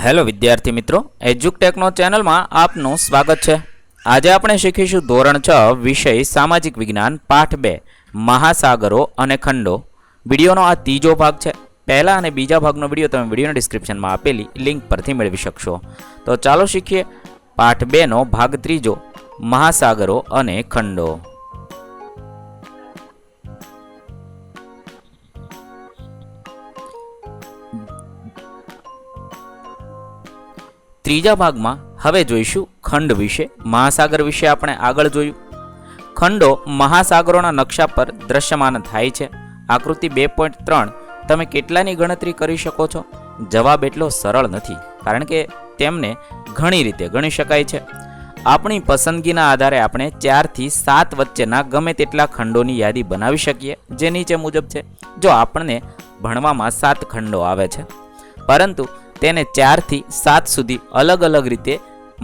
Hello વિદ્યાર્થી મિત્રો, એજ્યુકટેકનો ચેનલમાં આપનું સ્વાગત છે। આજે આપણે શીખીશું ધોરણ 6 વિષય સામાજિક વિજ્ઞાન પાઠ 2 મહાસાગરો અને ખંડો। વિડીયોનો આ ત્રીજો ભાગ છે। પહેલા અને બીજા ભાગનો વિડીયો તમે વિડીયોના ડિસ્ક્રિપ્શનમાં આપેલી લિંક પરથી મેળવી શકશો। તો ચાલો શીખીએ પાઠ 2 નો ભાગ ત્રીજો મહાસાગરો અને ખંડો। ત્રીજા ભાગમાં હવે જોઈશું ખંડ વિશે। મહાસાગર વિશે આપણે આગળ જોયું। ખંડો મહાસાગરોના નકશા પર દ્રશ્યમાન થાય છે। આકૃતિ 2.3 તમે કેટલાની ગણતરી કરી શકો છો? જવાબ એટલો સરળ નથી, કારણ કે તેમને ઘણી રીતે ગણી શકાય છે। આપણી પસંદગીના આધારે આપણે 4 થી 7 વચ્ચેના ગમે તેટલા ખંડોની યાદી બનાવી શકીએ, જે નીચે મુજબ છે। જો આપણને ભણવામાં 7 ખંડો આવે છે, પરંતુ તેને 4 થી 7 સુધી અલગ અલગ રીતે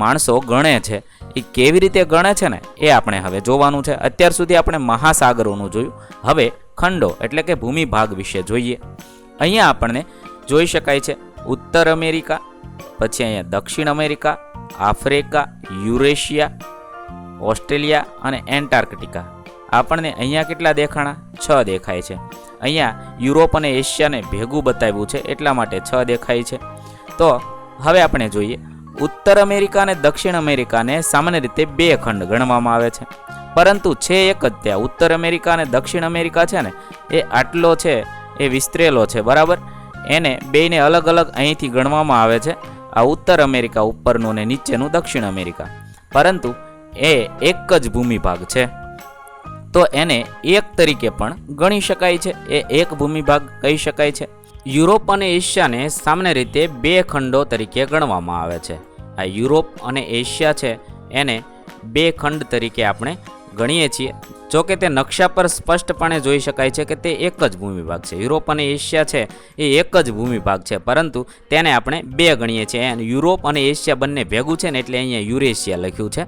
માણસો ગણે છે, એ કેવી રીતે ગણે છે ને એ આપણે હવે જોવાનું છે। અત્યાર સુધી આપણે મહાસાગરોનું જોયું, હવે ખંડો એટલે કે ભૂમિભાગ વિશે જોઈએ। અહીંયા આપણને જોઈ શકાય છે ઉત્તર અમેરિકા, પછી અહીંયા દક્ષિણ અમેરિકા, આફ્રિકા, યુરેશિયા, ઓસ્ટ્રેલિયા અને એન્ટાર્કટિકા। આપણને અહીંયા કેટલા દેખાણા? 6 દેખાય છે। અહીંયા યુરોપ અને એશિયાને ભેગું બતાવ્યું છે, એટલા માટે 6 દેખાય છે। તો હવે આપણે જોઈએ ઉત્તર અમેરિકા અને દક્ષિણ અમેરિકાને સામાન્ય રીતે 2 ખંડ ગણવામાં આવે છે, પરંતુ છે એક જ ત્યાં ઉત્તર અમેરિકા અને દક્ષિણ અમેરિકા છે ને એ આટલો છે, એ વિસ્તરેલો છે, બરાબર। એને બેયને અલગ અલગ અહીંથી ગણવામાં આવે છે। આ ઉત્તર અમેરિકા ઉપરનું અને નીચેનું દક્ષિણ અમેરિકા, પરંતુ એ એક જ ભૂમિભાગ છે, તો એને એક તરીકે પણ ગણી શકાય છે। એ એક ભૂમિભાગ કહી શકાય છે। યુરોપ અને એશિયાને સામાન્ય રીતે 2 ખંડો તરીકે ગણવામાં આવે છે। આ યુરોપ અને એશિયા છે એને 2 ખંડ તરીકે આપણે ગણીએ છીએ। જો કે તે નકશા પર સ્પષ્ટપણે જોઈ શકાય છે કે તે એક જ ભૂમિભાગ છે। યુરોપ અને એશિયા છે એ એક જ ભૂમિભાગ છે, પરંતુ તેને આપણે 2 ગણીએ છીએ। અને યુરોપ અને એશિયા બંને ભેગું છે ને એટલે અહીંયા યુરેશિયા લખ્યું છે।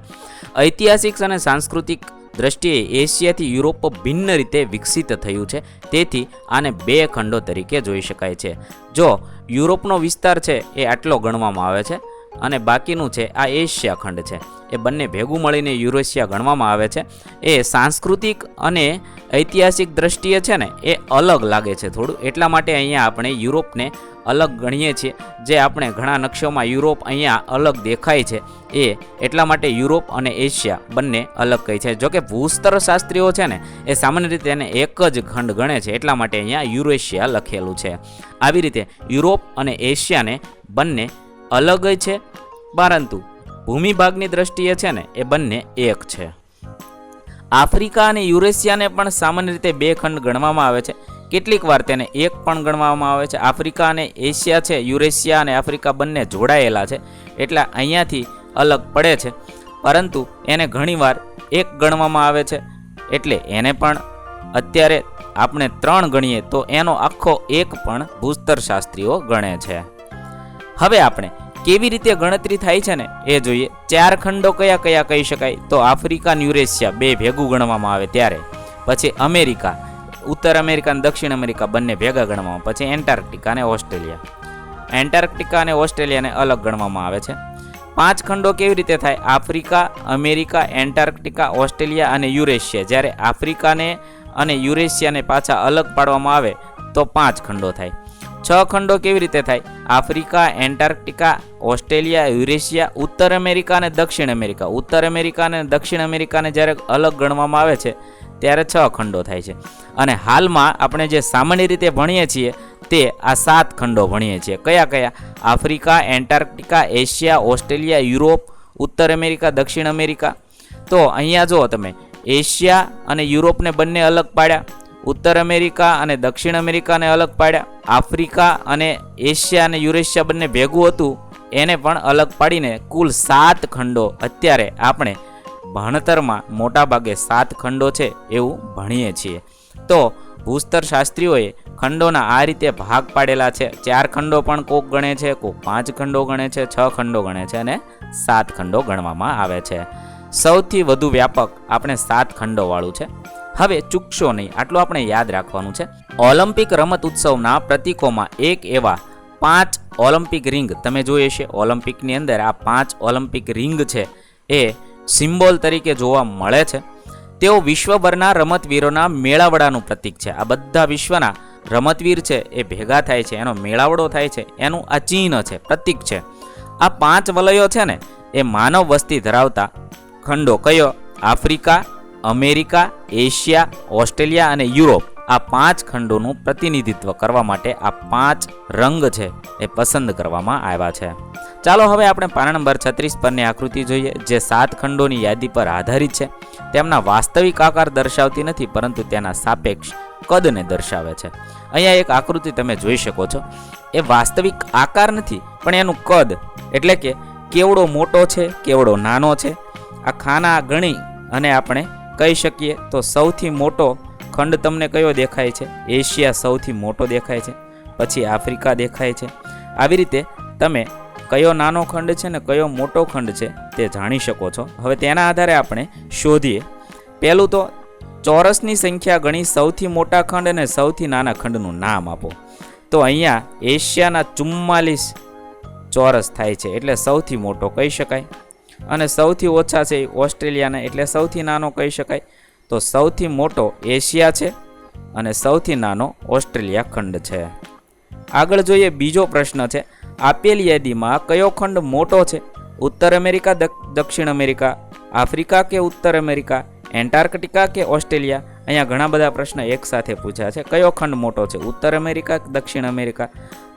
ઐતિહાસિક અને સાંસ્કૃતિક દ્રષ્ટિએ એશિયાથી યુરોપ ભિન્ન રીતે વિકસિત થયું છે, તેથી આને 2 ખંડો તરીકે જોઈ શકાય છે। જો યુરોપનો વિસ્તાર છે એ આટલો ગણવામાં આવે છે અને બાકીનું છે આ એશિયા ખંડ છે, એ બંને ભેગું મળીને યુરેશિયા ગણવામાં આવે છે। એ સાંસ્કૃતિક અને ઐતિહાસિક દ્રષ્ટિએ છે ને એ અલગ લાગે છે થોડું, એટલા માટે અહીંયા આપણે યુરોપને અલગ ગણીએ છીએ। જે આપણે ઘણા નકશાઓમાં યુરોપ અહીંયા અલગ દેખાય છે, એ એટલા માટે યુરોપ અને એશિયા બંને અલગ કહે છે। જોકે ભૂસ્તર શાસ્ત્રીઓ છે ને એ સામાન્ય રીતે એને એક જ ખંડ ગણે છે, એટલા માટે અહીંયા યુરેશિયા લખેલું છે। આવી રીતે યુરોપ અને એશિયાને બંને અલગ છે, પરંતુ ભૂમિભાગની દ્રષ્ટિએ છે ને એ બંને એક છે। આફ્રિકા અને યુરેશિયાને પણ સામાન્ય રીતે 2 ખંડ ગણવામાં આવે છે, કેટલીક વાર તેને એક પણ ગણવામાં આવે છે। આફ્રિકા અને એશિયા છે, યુરેશિયા અને આફ્રિકા બંને જોડાયેલા છે, એટલે અહીંયાથી અલગ પડે છે, પરંતુ એને ઘણીવાર એક ગણવામાં આવે છે, એટલે એને પણ અત્યારે આપણે 3 ગણીએ તો એનો આખો એક પણ ભૂસ્તરશાસ્ત્રીઓ ગણે છે। હવે આપણે કેવી રીતે ગણતરી થાય છે ને એ જોઈએ। 4 ખંડો કયા કયા કહી શકાય? તો આફ્રિકા અને યુરેશિયા 2 ભેગું ગણવામાં આવે ત્યારે, પછી અમેરિકા, ઉત્તર અમેરિકા અને દક્ષિણ અમેરિકા બંને ભેગા ગણવામાં, પછી એન્ટાર્કટિકા અને ઓસ્ટ્રેલિયા, એન્ટાર્કટિકા અને ઓસ્ટ્રેલિયાને અલગ ગણવામાં આવે છે। 5 ખંડો કેવી રીતે થાય? આફ્રિકા, અમેરિકા, એન્ટાર્કટિકા, ઓસ્ટ્રેલિયા અને યુરેશિયા। જ્યારે આફ્રિકાને અને યુરેશિયાને પાછા અલગ પાડવામાં આવે તો 5 ખંડો થાય। 6 ખંડો કેવી રીતે થાય? આફ્રિકા, એન્ટાર્કટિકા, ઓસ્ટ્રેલિયા, યુરેશિયા, ઉત્તર અમેરિકા અને દક્ષિણ અમેરિકા। ઉત્તર અમેરિકા અને દક્ષિણ અમેરિકાને જ્યારે અલગ ગણવામાં આવે છે ત્યારે 6 ખંડો થાય છે। અને હાલમાં આપણે જે સામાન્ય રીતે ભણીએ છીએ તે આ 7 ખંડો ભણીએ છીએ। કયા કયા? Africa, Antarctica, Asia, Australia, Europe, ઉત્તર અમેરિકા, દક્ષિણ અમેરિકા। તો અહીંયા જુઓ તમે, એશિયા અને યુરોપને બંને અલગ પાડ્યા, ઉત્તર અમેરિકા અને દક્ષિણ અમેરિકાને અલગ પાડ્યા, આફ્રિકા અને એશિયા અને યુરેશિયા બંને ભેગું હતું એને પણ અલગ પાડીને કુલ 7 ખંડો અત્યારે આપણે ભણતરમાં મોટાભાગે 7 ખંડો છે એવું ભણીએ છીએ। તો ભૂસ્તર શાસ્ત્રીઓએ ખંડોના આ રીતે ભાગ પાડેલા છે। 4 ખંડો પણ કોક ગણે છે, કોક 5 ખંડો ગણે છે, 6 ખંડો ગણે છે અને 7 ખંડો ગણવામાં આવે છે। સૌથી વધુ વ્યાપક આપણે 7 ખંડો વાળું છે। હવે ચૂકશો નહીં, આટલું આપણે યાદ રાખવાનું છે। ઓલિમ્પિક રમત ઉત્સવના પ્રતીકોમાં એક એવા 5 ઓલિમ્પિક રિંગ તમે જોઈ હશે. ઓલિમ્પિકની અંદર આ 5 ઓલિમ્પિક રિંગ છે એ સિમ્બોલ તરીકે જોવા મળે છે. તેઓ વિશ્વભરના રમતવીરોના મેળાવડાનું પ્રતીક છે. આ બધા વિશ્વના રમતવીર છે એ ભેગા થાય છે, એનો મેળાવડો થાય છે, એનું આ ચિહ્ન છે, પ્રતીક છે. આ 5 વલયો છે ને એ માનવ વસ્તી ધરાવતા ખંડો કયો? આફ્રિકા, અમેરિકા, એશિયા, ઓસ્ટ્રેલિયા અને યુરોપ. આ 5 ખંડોનું પ્રતિનિધિત્વ કરવા માટે આ 5 રંગ છે એ પસંદ કરવામાં આવ્યા છે. ચાલો હવે આપણે પાના નંબર 36 પરની આકૃતિ જોઈએ, જે 7 ખંડોની યાદી પર આધારિત છે. તેમના વાસ્તવિક આકાર દર્શાવતી નથી, પરંતુ તેના સાપેક્ષ કદને દર્શાવે છે. અહીંયા એક આકૃતિ તમે જોઈ શકો છો. એ વાસ્તવિક આકાર નથી, પણ એનું કદ, એટલે કે કેવડો મોટો છે, કેવડો નાનો છે. આ ખાના ગણી અને આપણે કહી શકીએ તો સૌથી મોટો ખંડ તમને કયો દેખાય છે? એશિયા સૌથી મોટો દેખાય છે, પછી આફ્રિકા દેખાય છે. આવી રીતે તમે કયો નાનો ખંડ છે ને કયો મોટો ખંડ છે તે જાણી શકો છો. હવે તેના આધારે આપણે શોધીએ. પહેલું તો ચોરસની સંખ્યા ગણી સૌથી મોટા ખંડ અને સૌથી નાના ખંડનું નામ આપો. તો અહીંયા એશિયાના 44 ચોરસ થાય છે, એટલે સૌથી મોટો કહી શકાય. અને સૌથી ઓછા છે ઓસ્ટ્રેલિયાના, એટલે સૌથી નાનો કહી શકાય. તો સૌથી મોટો એશિયા છે અને સૌથી નાનો ઓસ્ટ્રેલિયા ખંડ છે. આગળ જોઈએ, બીજો પ્રશ્ન છે, આપેલ યાદીમાં કયો ખંડ મોટો છે? ઉત્તર અમેરિકા, દક્ષિણ અમેરિકા, આફ્રિકા કે ઉત્તર અમેરિકા, એન્ટાર્કટિકા કે ઓસ્ટ્રેલિયા? અહીંયા ઘણા બધા પ્રશ્ન એક સાથે પૂછ્યા છે. કયો ખંડ મોટો છે? ઉત્તર અમેરિકા કે દક્ષિણ અમેરિકા?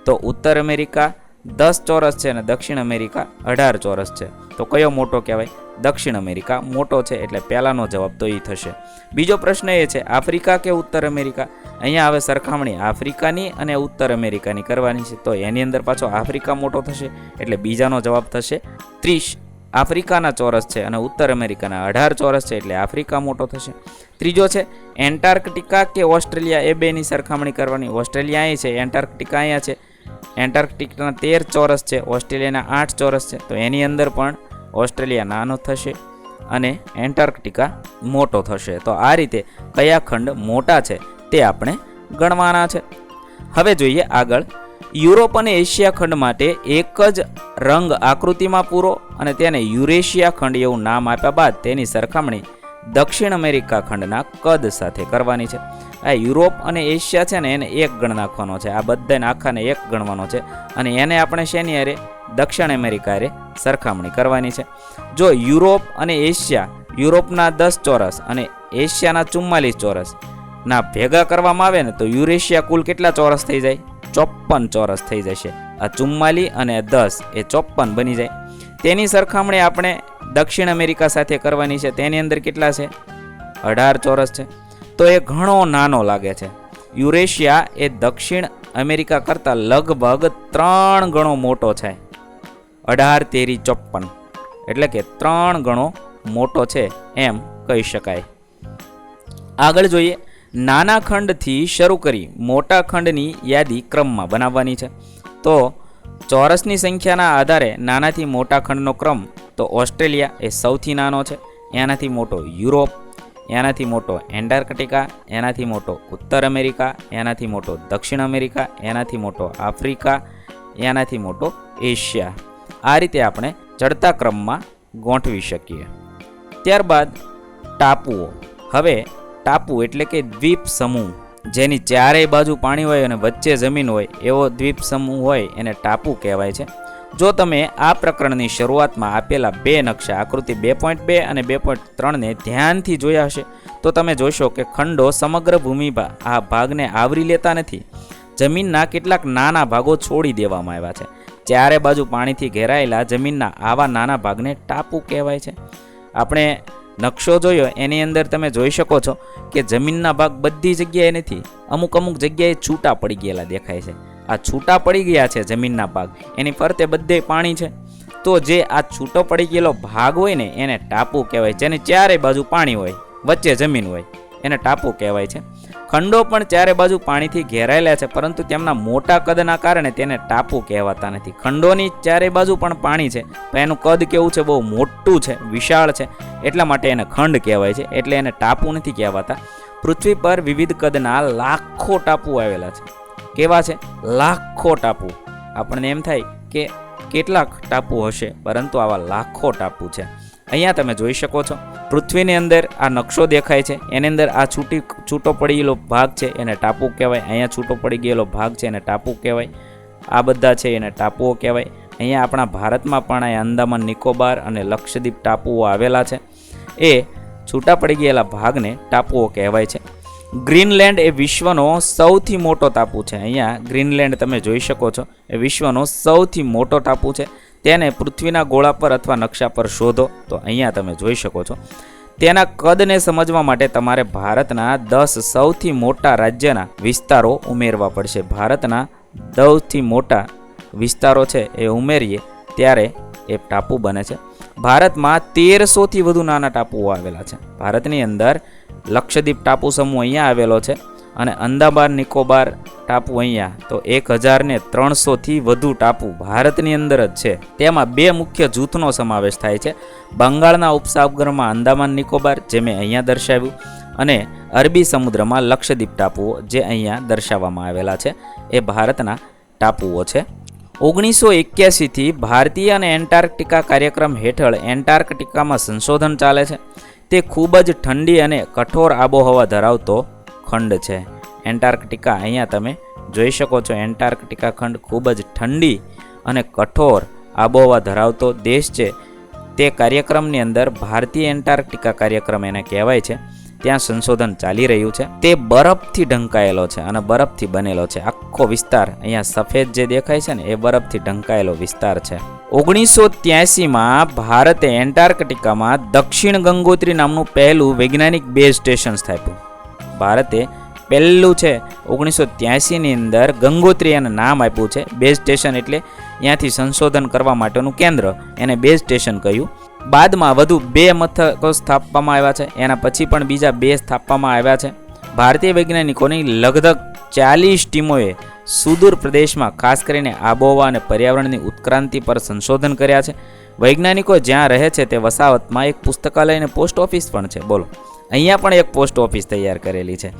તો ઉત્તર અમેરિકા 10 ચોરસ છે અને દક્ષિણ અમેરિકા 18 ચોરસ છે. તો કયો મોટો કહેવાય? દક્ષિણ અમેરિકા મોટો છે, એટલે પહેલાનો જવાબ તો એ થશે. બીજો પ્રશ્ન એ છે, આફ્રિકા કે ઉત્તર અમેરિકા? અહીંયા હવે સરખામણી આફ્રિકાની અને ઉત્તર અમેરિકાની કરવાની છે. તો એની અંદર પાછો આફ્રિકા મોટો થશે, એટલે બીજાનો જવાબ થશે 30. આફ્રિકાના ચોરસ છે અને ઉત્તર અમેરિકાના 18 ચોરસ છે, એટલે આફ્રિકા મોટો થશે. ત્રીજો છે, એન્ટાર્કટિકા કે ઓસ્ટ્રેલિયા? એ બેની સરખામણી કરવાની. ઓસ્ટ્રેલિયા અહીં છે, એન્ટાર્કટિકા અહીંયા છે. એન્ટાર્કટિકાના 13 ચોરસ છે, ઓસ્ટ્રેલિયાના 8 ચોરસ છે. તો એની અંદર પણ ઓસ્ટ્રેલિયા નાનો થશે અને એન્ટાર્કટિકા મોટો થશે. તો આ રીતે કયા ખંડ મોટા છે તે આપણે ગણવાના છે. હવે જોઈએ આગળ, યુરોપ અને એશિયા ખંડ માટે એક જ રંગ આકૃતિમાં પૂરો અને તેને યુરેશિયા ખંડ એવું નામ આપ્યા બાદ તેની સરખામણી દક્ષિણ અમેરિકા ખંડના કદ સાથે કરવાની છે. આ યુરોપ અને એશિયા છે ને એને એક ગણ નાખવાનો છે. આ બધાને આખાને એક ગણવાનો છે અને એને આપણે શેની હારે? દક્ષિણ અમેરિકા હારે સરખામણી કરવાની છે. જો યુરોપ અને એશિયા, યુરોપના 10 ચોરસ અને એશિયાના 44 ચોરસ ના ભેગા કરવામાં આવે ને તો યુરેશિયા કુલ કેટલા ચોરસ થઈ જાય? 54 ચોરસ થઈ જશે. આ 44 અને 10 એ 54 બની જાય. તેની સરખામણી આપણે દક્ષિણ અમેરિકા સાથે કરવાની છે. તેની અંદર કેટલા છે? 18 ચોરસ છે. તો એ ઘણો નાનો લાગે છે. યુરેશિયા એ દક્ષિણ અમેરિકા કરતાં લગભગ 3 ગણો મોટો છે. 18 તેરી 54, એટલે કે 3 ગણો મોટો છે એમ કહી શકાય. આગળ જોઈએ, નાના ખંડથી શરૂ કરી મોટા ખંડની યાદી ક્રમમાં બનાવવાની છે. તો ચોરસની સંખ્યાના આધારે નાનાથી મોટા ખંડનો ક્રમ, તો ઓસ્ટ્રેલિયા એ સૌથી નાનો છે, એનાથી મોટો યુરોપ, એનાથી મોટો એન્ટાર્કટિકા, એનાથી મોટો ઉત્તર અમેરિકા, એનાથી મોટો દક્ષિણ અમેરિકા, એનાથી મોટો આફ્રિકા, એનાથી મોટો એશિયા. આ રીતે આપણે ચડતા ક્રમમાં ગોઠવી શકીએ. ત્યારબાદ ટાપુઓ. હવે ટાપુ એટલે કે દ્વીપ સમૂહ, જેની ચારેય બાજુ પાણી હોય અને વચ્ચે જમીન હોય એવો દ્વીપ સમૂહ હોય એને ટાપુ કહેવાય છે. જો તમે આ પ્રકરણની શરૂઆતમાં આપેલા 2 નકશા આકૃતિ 2.2 અને 2.3 ને ધ્યાનથી જોયા હશે તો તમે જોશો કે ખંડો સમગ્ર ભૂમિ આ ભાગને આવરી લેતા નથી. જમીનના કેટલાક નાના ભાગો છોડી દેવામાં આવ્યા છે. ચારે બાજુ પાણીથી ઘેરાયેલા જમીનના આવા નાના ભાગને ટાપુ કહેવાય છે. આપણે નકશો જોયો એની અંદર તમે જોઈ શકો છો કે જમીનના ભાગ બધી જગ્યાએ નથી, અમુક જગ્યાએ છૂટા પડી ગયેલા દેખાય છે. આ છૂટા પડી ગયા છે જમીનના ભાગ, એની ફરતે બધે પાણી છે. તો જે આ છૂટો પડી ગયેલો ભાગ હોય ને એને ટાપુ કહેવાય. જેની ચારે બાજુ પાણી હોય, વચ્ચે જમીન હોય, એને ટાપુ કહેવાય છે. ખંડો પણ ચારે બાજુ પાણીથી ઘેરાયેલા છે, પરંતુ તેમના મોટા કદના કારણે તેને ટાપુ કહેવાતા નથી. ખંડોની ચારે બાજુ પણ પાણી છે, પણ એનું કદ કેવું છે? બહુ મોટું છે, વિશાળ છે, એટલા માટે એને ખંડ કહેવાય છે, એટલે એને ટાપુ નથી કહેવાતા. પૃથ્વી પર વિવિધ કદના લાખો ટાપુ આવેલા છે. કેવા છે? લાખો ટાપુ. આપણને એમ થાય કે કેટલાક ટાપુ હશે, પરંતુ આવા લાખો ટાપુ છે. અહીંયા તમે જોઈ શકો છો પૃથ્વીની અંદર આ નકશો દેખાય છે, એની અંદર આ છૂટો પડેલો ભાગ છે એને ટાપુ કહેવાય. અહીંયા છૂટો પડી ગયેલો ભાગ છે એને ટાપુ કહેવાય. આ બધા છે એને ટાપુઓ કહેવાય. અહીંયા આપણા ભારતમાં પણ આ અંદામાન નિકોબાર અને લક્ષદ્વીપ ટાપુઓ આવેલા છે. એ છૂટા પડી ગયેલા ભાગને ટાપુઓ કહેવાય છે. ગ્રીનલેન્ડ એ વિશ્વનો સૌથી મોટો ટાપુ છે. અહીંયા ગ્રીનલેન્ડ તમે જોઈ શકો છો, એ વિશ્વનો સૌથી મોટો ટાપુ છે. તેને પૃથ્વીના ગોળા પર અથવા નકશા પર શોધો તો અહીંયા તમે જોઈ શકો છો. તેના કદને સમજવા માટે તમારે ભારતના 10 સૌથી મોટા રાજ્યના વિસ્તારો ઉમેરવા પડશે. ભારતના 10થી મોટા વિસ્તારો છે એ ઉમેરીએ ત્યારે એ ટાપુ બને છે. ભારતમાં 1300થી વધુ નાના ટાપુઓ આવેલા છે. ભારતની અંદર લક્ષદ્વીપ ટાપુ સમૂહ અહીંયા આવેલો છે અને અંદામાન નિકોબાર ટાપુ અહીંયા, તો 1300થી વધુ ટાપુ ભારતની અંદર જ છે. તેમાં 2 મુખ્ય જૂથનો સમાવેશ થાય છે. બંગાળના ઉપસાગરમાં અંદામાન નિકોબાર, જે મેં અહીંયા દર્શાવ્યું, અને અરબી સમુદ્રમાં લક્ષદ્વીપ ટાપુઓ, જે અહીંયા દર્શાવવામાં આવેલા છે. એ ભારતના ટાપુઓ છે. 1981થી ભારતીય અને એન્ટાર્કટિકા કાર્યક્રમ હેઠળ એન્ટાર્કટિકામાં સંશોધન ચાલે છે. તે ખૂબ જ ઠંડી અને કઠોર આબોહવા ધરાવતો ખંડ છે. એન્ટાર્કટિકા અહીંયા તમે જોઈ શકો છો. એન્ટાર્કટિકા ખંડ ખૂબ જ ઠંડી અને કઠોર આબોહવા ધરાવતો દેશ છે. તે કાર્યક્રમની અંદર ભારતીય એન્ટાર્કટિકા કાર્યક્રમ એને કહેવાય છે. ત્યાં સંશોધન ચાલી રહ્યું છે. તે બરફથી ઢંકાયેલો છે અને બરફથી બનેલો છે. આખો વિસ્તાર અહીંયા સફેદ જે દેખાય છે ને, એ બરફથી ઢંકાયેલો વિસ્તાર છે. 1983માં ભારતે એન્ટાર્કટિકામાં દક્ષિણ ગંગોત્રી નામનું પહેલું વૈજ્ઞાનિક બેઝ સ્ટેશન સ્થાપ્યું. ભારતે પહેલું છે 1983ની અંદર ગંગોત્રી એને નામ આપ્યું છે. બેઝ સ્ટેશન એટલે ત્યાંથી સંશોધન કરવા માટેનું કેન્દ્ર, એને બેઝ સ્ટેશન કહ્યું. બાદમાં વધુ 2 મથકો સ્થાપવામાં આવ્યા છે. એના પછી પણ બીજા 2 સ્થાપવામાં આવ્યા છે. ભારતીય વૈજ્ઞાનિકોની લગભગ 40 ટીમોએ સુદૂર પ્રદેશમાં ખાસ કરીને આબોહવા અને પર્યાવરણની ઉત્ક્રાંતિ પર સંશોધન કર્યા છે. વૈજ્ઞાનિકો જ્યાં રહે છે તે વસાવતમાં એક પુસ્તકાલય અને પોસ્ટ ઓફિસ પણ છે. બોલો, અહીંયા પણ એક પોસ્ટ ઓફિસ તૈયાર કરેલી છે.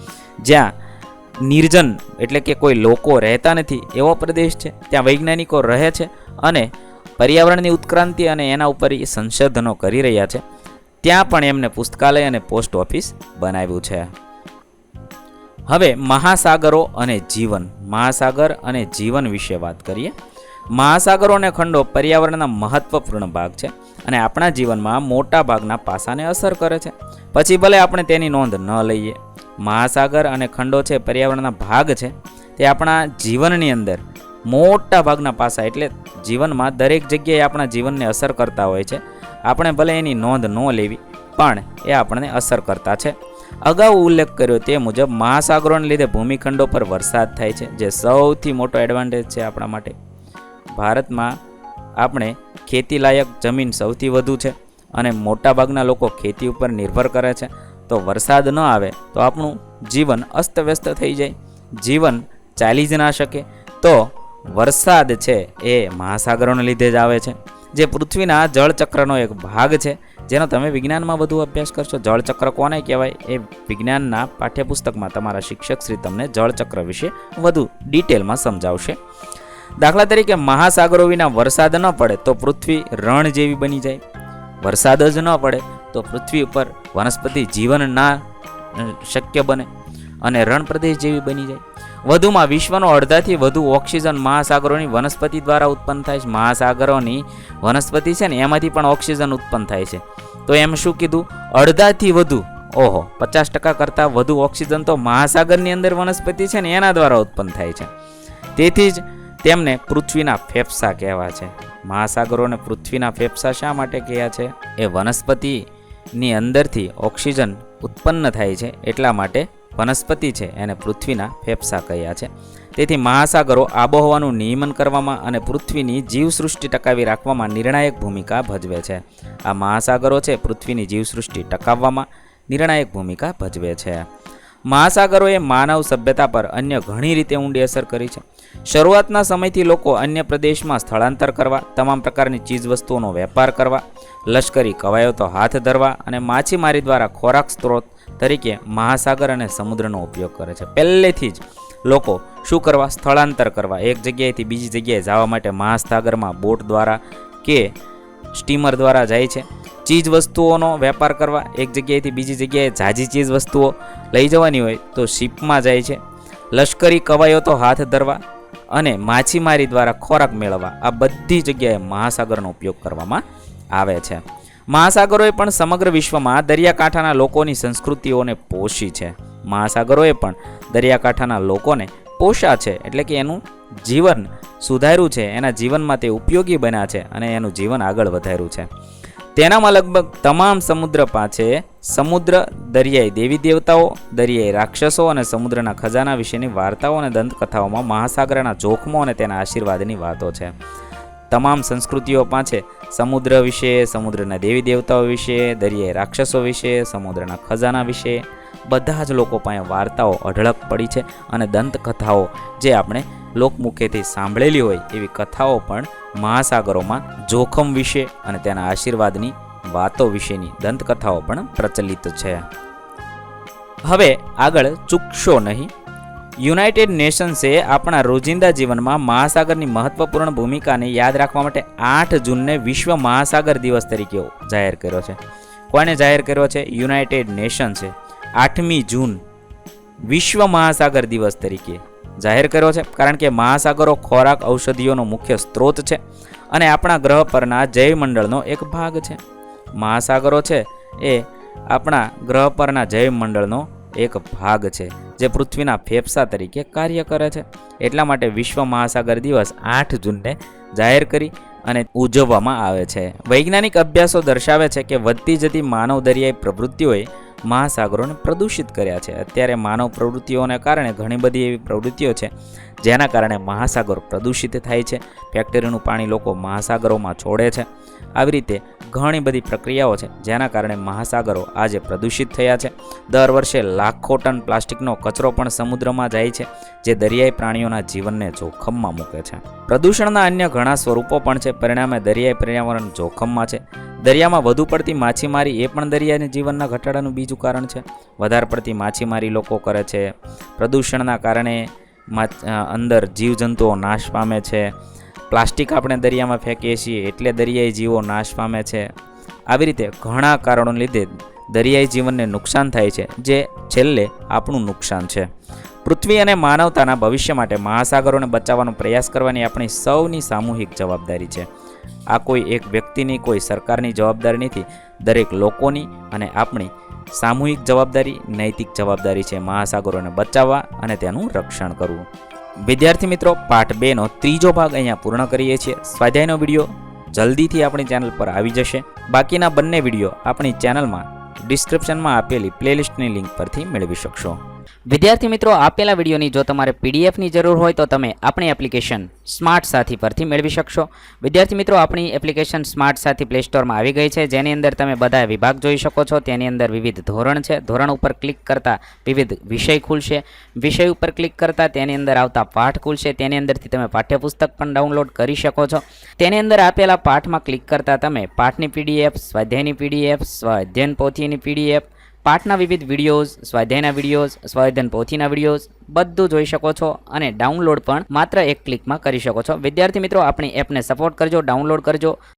જ્યાં નિર્જન એટલે કે કોઈ લોકો રહેતા નથી એવો પ્રદેશ છે. ત્યાં વૈજ્ઞાનિકો રહે છે અને પર્યાવરણની ઉત્ક્રાંતિ અને એના ઉપર સંશોધનો કરી રહ્યા છે. ત્યાં પણ એમને પુસ્તકાલય અને પોસ્ટ ઓફિસ બનાવ્યું છે. હવે મહાસાગરો અને જીવન. મહાસાગર અને જીવન વિશે વાત કરીએ. મહાસાગરો અને ખંડો પર્યાવરણના મહત્વપૂર્ણ ભાગ છે અને આપણા જીવનમાં મોટા ભાગના પાસાને અસર કરે છે. પછી ભલે આપણે તેની નોંધ ન લઈએ. મહાસાગર અને ખંડો છે પર્યાવરણના ભાગ છે. તે આપણા જીવનની અંદર મોટા ભાગના પાસા, એટલે જીવનમાં દરેક જગ્યાએ આપણા જીવનને અસર કરતા હોય છે. આપણે ભલે એની નોંધ ન લેવી, પણ એ આપણને અસર કરતા છે. અગાઉ ઉલ્લેખ કર્યો તે મુજબ મહાસાગરોને લીધે ભૂમિખંડો પર વરસાદ થાય છે, જે સૌથી મોટો એડવાન્ટેજ છે આપણા માટે. ભારતમાં આપણે ખેતીલાયક જમીન સૌથી વધુ છે અને મોટાભાગના લોકો ખેતી ઉપર નિર્ભર કરે છે. તો વરસાદ ન આવે તો આપણું જીવન અસ્તવ્યસ્ત થઈ જાય, જીવન ચાલી જ ના શકે. તો વરસાદ છે એ મહાસાગરોને લીધે જ આવે છે, જે પૃથ્વીના જળચક્રનો એક ભાગ છે, જેનો તમે વિજ્ઞાનમાં વધુ અભ્યાસ કરશો. જળચક્ર કોને કહેવાય એ વિજ્ઞાનના પાઠ્યપુસ્તકમાં તમારા શિક્ષક શ્રી તમને જળચક્ર વિશે વધુ ડિટેલમાં સમજાવશે. દાખલા તરીકે મહાસાગરો વિના વરસાદ ન પડે તો પૃથ્વી રણ જેવી બની જાય. વરસાદ જ ન પડે તો પૃથ્વી ઉપર વનસ્પતિ જીવન ના શક્ય બને અને રણ પ્રદેશ જેવી બની જાય. વધુમાં વિશ્વનો અડધાથી વધુ ઓક્સિજન મહાસાગરોની વનસ્પતિ દ્વારા ઉત્પન્ન થાય છે. મહાસાગરોની વનસ્પતિ છે ને, એમાંથી પણ ઓક્સિજન ઉત્પન્ન થાય છે. તો એમ શું કીધું? અડધાથી વધુ. ઓહો, 50% કરતાં વધુ ઓક્સિજન તો મહાસાગરની અંદર વનસ્પતિ છે ને એના દ્વારા ઉત્પન્ન થાય છે. તેથી જ તેમને પૃથ્વીના ફેફસા કહેવાય છે. મહાસાગરોને પૃથ્વીના ફેફસા શા માટે કહ્યા છે? એ વનસ્પતિની અંદરથી ઓક્સિજન ઉત્પન્ન થાય છે, એટલા માટે વનસ્પતિ છે એને પૃથ્વીના ફેફસા કહ્યા છે. તેથી મહાસાગરો આબોહવાનું નિયમન કરવામાં અને પૃથ્વીની જીવસૃષ્ટિ ટકાવી રાખવામાં નિર્ણાયક ભૂમિકા ભજવે છે. આ મહાસાગરો છે પૃથ્વીની જીવસૃષ્ટિ ટકાવવામાં નિર્ણાયક ભૂમિકા ભજવે છે. મહાસાગરોએ માનવ સભ્યતા પર અન્ય ઘણી રીતે ઊંડી અસર કરી છે. શરૂઆતના સમયથી લોકો અન્ય પ્રદેશમાં સ્થળાંતર કરવા, તમામ પ્રકારની ચીજવસ્તુઓનો વેપાર કરવા, લશ્કરી કવાયતો હાથ ધરવા અને માછીમારી દ્વારા ખોરાક સ્ત્રોત તરીકે મહાસાગર અને સમુદ્રનો ઉપયોગ કરે છે. પહેલેથી જ લોકો શું કરવા? સ્થળાંતર કરવા, એક જગ્યાએથી બીજી જગ્યાએ જવા માટે મહાસાગરમાં બોટ દ્વારા કે સ્ટીમર દ્વારા જાય છે. ચીજ વસ્તુઓનો વેપાર કરવા, એક જગ્યાએથી બીજી જગ્યાએ ઝાઝી ચીજ વસ્તુઓ લઈ જવાની હોય તો શિપમાં જાય છે. લશ્કરી કવાયતો હાથ ધરવા અને માછીમારી દ્વારા ખોરાક મેળવવા, આ બધી જગ્યાએ મહાસાગરનો ઉપયોગ કરવામાં આવે છે. મહાસાગરોએ પણ સમગ્ર વિશ્વમાં દરિયાકાંઠાના લોકોની સંસ્કૃતિઓને પોષી છે. મહાસાગરોએ પણ દરિયાકાંઠાના લોકોને પોષા છે, એટલે કે એનું જીવન સુધાર્યું છે, એના જીવનમાં તે ઉપયોગી બન્યા છે અને એનું જીવન આગળ વધાર્યું છે. તેનામાં લગભગ તમામ સમુદ્ર પાસે સમુદ્ર, દરિયાઈ દેવી દેવતાઓ, દરિયાઈ રાક્ષસો અને સમુદ્રના ખજાના વિશેની વાર્તાઓ અને દંતકથાઓમાં મહાસાગરના જોખમો અને તેના આશીર્વાદની વાતો છે. તમામ સંસ્કૃતિઓ પાસે સમુદ્ર વિશે, સમુદ્રના દેવી દેવતાઓ વિશે, દરિયાઈ રાક્ષસો વિશે, સમુદ્રના ખજાના વિશે બધા જ લોકો પાસે વાર્તાઓ અઢળક પડી છે અને દંતકથાઓ જે આપણે લોકમુખેથી સાંભળેલી હોય એવી કથાઓ પણ મહાસાગરોમાં જોખમ વિશે અને તેના આશીર્વાદની વાતો વિશેની દંતકથાઓ પણ પ્રચલિત છે. હવે આગળ ચૂકશો નહીં. યુનાઇટેડ નેશન્સે આપણા રોજિંદા જીવનમાં મહાસાગરની મહત્વપૂર્ણ ભૂમિકાને યાદ રાખવા માટે 8 જૂનને વિશ્વ મહાસાગર દિવસ તરીકે જાહેર કર્યો છે. કોણે જાહેર કર્યો છે? યુનાઇટેડ નેશન્સે 8મી જૂન વિશ્વ મહાસાગર દિવસ તરીકે જાહેર કર્યો છે. કારણ કે મહાસાગરો ખોરાક, ઔષધિઓનો મુખ્ય સ્ત્રોત છે અને આપણા ગ્રહ પરના જૈવમંડળનો એક ભાગ છે. મહાસાગરો છે એ આપણા ગ્રહ પરના જૈવમંડળનો એક ભાગ છે જે પૃથ્વીના ફેફસા તરીકે કાર્ય કરે છે. એટલા માટે વિશ્વ મહાસાગર દિવસ 8 જૂનને જાહેર કરી અને ઉજવવામાં આવે છે. વૈજ્ઞાનિક અભ્યાસો દર્શાવે છે કે વધતી જતી માનવ દરિયાઈ પ્રવૃત્તિઓએ મહાસાગરોને પ્રદૂષિત કર્યા છે. અત્યારે માનવ પ્રવૃત્તિઓને કારણે ઘણી બધી એવી પ્રવૃત્તિઓ છે જેના કારણે મહાસાગરો પ્રદૂષિત થાય છે. ફેક્ટરીનું પાણી લોકો મહાસાગરોમાં છોડે છે. આવી રીતે ઘણી બધી પ્રક્રિયાઓ છે જેના કારણે મહાસાગરો આજે પ્રદૂષિત થયા છે. દર વર્ષે લાખો ટન પ્લાસ્ટિકનો કચરો પણ સમુદ્રમાં જાય છે જે દરિયાઈ પ્રાણીઓના જીવનને જોખમમાં મૂકે છે. પ્રદૂષણના અન્ય ઘણા સ્વરૂપો પણ છે, પરિણામે દરિયાઈ પર્યાવરણ જોખમમાં છે. દરિયામાં વધુ પડતી માછીમારી એ પણ દરિયાના જીવનના ઘટાડાનું બીજું કારણ છે. વધારે પડતી માછીમારી લોકો કરે છે. પ્રદૂષણના કારણે અંદર જીવજંતુઓ નાશ પામે છે. પ્લાસ્ટિક આપણે દરિયામાં ફેંકીએ છીએ એટલે દરિયાઈ જીવો નાશ પામે છે. આવી રીતે ઘણા કારણોને લીધે દરિયાઈ જીવનને નુકસાન થાય છે જે છેલ્લે આપણું નુકસાન છે. પૃથ્વી અને માનવતાના ભવિષ્ય માટે મહાસાગરોને બચાવવાનો પ્રયાસ કરવાની આપણી સૌની સામૂહિક જવાબદારી છે. આ કોઈ એક વ્યક્તિની, કોઈ સરકારની જવાબદારી નથી. દરેક લોકોની અને આપણી સામૂહિક જવાબદારી, નૈતિક જવાબદારી છે મહાસાગરોને બચાવવા અને તેનું રક્ષણ કરવું. વિદ્યાર્થી મિત્રો, પાઠ 2નો 3જો ભાગ અહીંયા પૂર્ણ કરીએ છીએ. સ્વાધ્યાયનો વિડીયો જલ્દીથી આપણી ચેનલ પર આવી જશે. બાકીના બંને વિડીયો આપણી ચેનલમાં ડિસ્ક્રિપ્શનમાં આપેલી પ્લેલિસ્ટની લિંક પરથી મેળવી શકશો. વિદ્યાર્થી મિત્રો, આપેલા વિડીયોની જો તમારે પીડીએફની જરૂર હોય તો તમે આપણી એપ્લિકેશન સ્માર્ટ સાથી પરથી મેળવી શકશો. વિદ્યાર્થી મિત્રો, આપણી એપ્લિકેશન સ્માર્ટ સાથી પ્લે સ્ટોરમાં આવી ગઈ છે, જેની અંદર તમે બધા વિભાગ જોઈ શકો છો. તેની અંદર વિવિધ ધોરણ છે. ધોરણ ઉપર ક્લિક કરતાં વિવિધ વિષય ખુલશે. વિષય ઉપર ક્લિક કરતાં તેની અંદર આવતા પાઠ ખુલશે. તેની અંદરથી તમે પાઠ્યપુસ્તક પણ ડાઉનલોડ કરી શકો છો. તેની અંદર આપેલા પાઠમાં ક્લિક કરતાં તમે પાઠની પીડીએફ, સ્વાધ્યાયની પીડીએફ, સ્વાધ્યાયન પોથીની પીડીએફ, પાઠના વિવિધ વિડીયોઝ, સ્વાધ્યાયના વિડીયોઝ, સ્વાધ્યાયન પોથીના વિડીયોઝ બધું જોઈ શકો છો અને ડાઉનલોડ પણ માત્ર એક ક્લિકમાં કરી શકો છો. વિદ્યાર્થી મિત્રો, આપણી એપને સપોર્ટ કરજો, ડાઉનલોડ કરજો